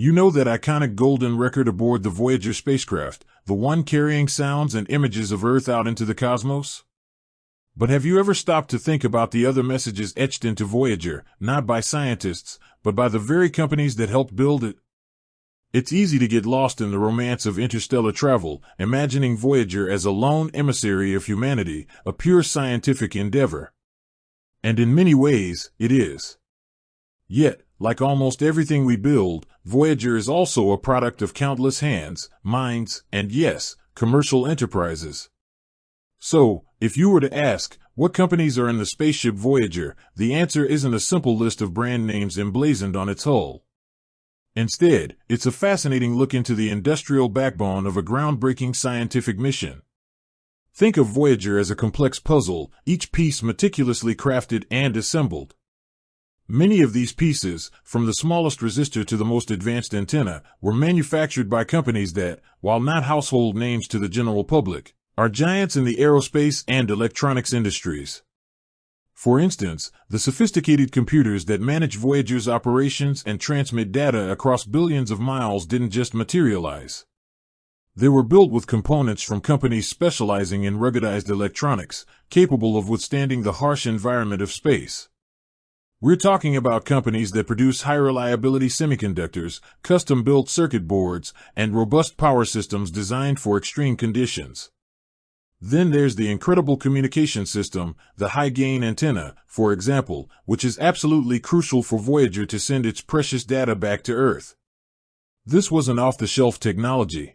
You know that iconic golden record aboard the Voyager spacecraft, the one carrying sounds and images of Earth out into the cosmos? But have you ever stopped to think about the other messages etched into Voyager, not by scientists, but by the very companies that helped build it? It's easy to get lost in the romance of interstellar travel, imagining Voyager as a lone emissary of humanity, a pure scientific endeavor. And in many ways, it is. Yet, like almost everything we build, Voyager is also a product of countless hands, minds, and yes, commercial enterprises. So, if you were to ask, what companies are in the spaceship Voyager, the answer isn't a simple list of brand names emblazoned on its hull. Instead, it's a fascinating look into the industrial backbone of a groundbreaking scientific mission. Think of Voyager as a complex puzzle, each piece meticulously crafted and assembled. Many of these pieces, from the smallest resistor to the most advanced antenna, were manufactured by companies that, while not household names to the general public, are giants in the aerospace and electronics industries. For instance, the sophisticated computers that manage Voyager's operations and transmit data across billions of miles didn't just materialize. They were built with components from companies specializing in ruggedized electronics, capable of withstanding the harsh environment of space. We're talking about companies that produce high-reliability semiconductors, custom-built circuit boards, and robust power systems designed for extreme conditions. Then there's the incredible communication system, the high-gain antenna, for example, which is absolutely crucial for Voyager to send its precious data back to Earth. This wasn't off-the-shelf technology.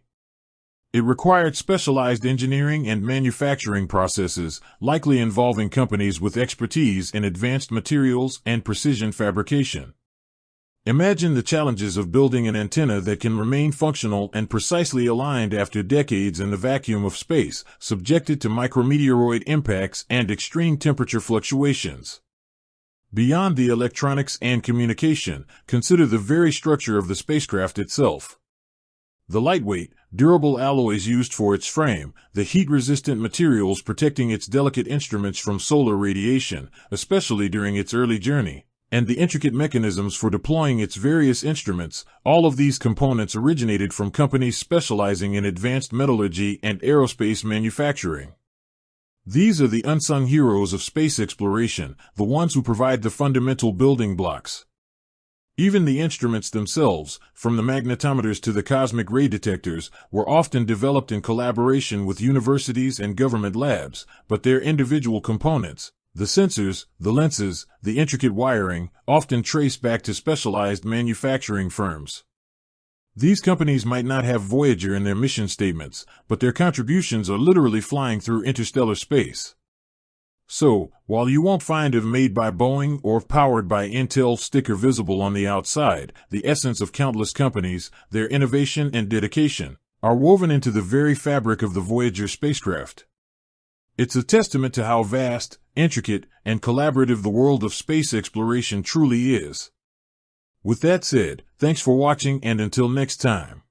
It required specialized engineering and manufacturing processes, likely involving companies with expertise in advanced materials and precision fabrication. Imagine the challenges of building an antenna that can remain functional and precisely aligned after decades in the vacuum of space, subjected to micrometeoroid impacts and extreme temperature fluctuations. Beyond the electronics and communication, consider the very structure of the spacecraft itself. The lightweight, durable alloys used for its frame, the heat-resistant materials protecting its delicate instruments from solar radiation, especially during its early journey, and the intricate mechanisms for deploying its various instruments, all of these components originated from companies specializing in advanced metallurgy and aerospace manufacturing. These are the unsung heroes of space exploration, the ones who provide the fundamental building blocks. Even the instruments themselves, from the magnetometers to the cosmic ray detectors, were often developed in collaboration with universities and government labs, but their individual components, the sensors, the lenses, the intricate wiring, often trace back to specialized manufacturing firms. These companies might not have Voyager in their mission statements, but their contributions are literally flying through interstellar space. So, while you won't find a made by Boeing or powered by Intel sticker visible on the outside, the essence of countless companies, their innovation and dedication, are woven into the very fabric of the Voyager spacecraft. It's a testament to how vast, intricate, and collaborative the world of space exploration truly is. With that said, thanks for watching and until next time.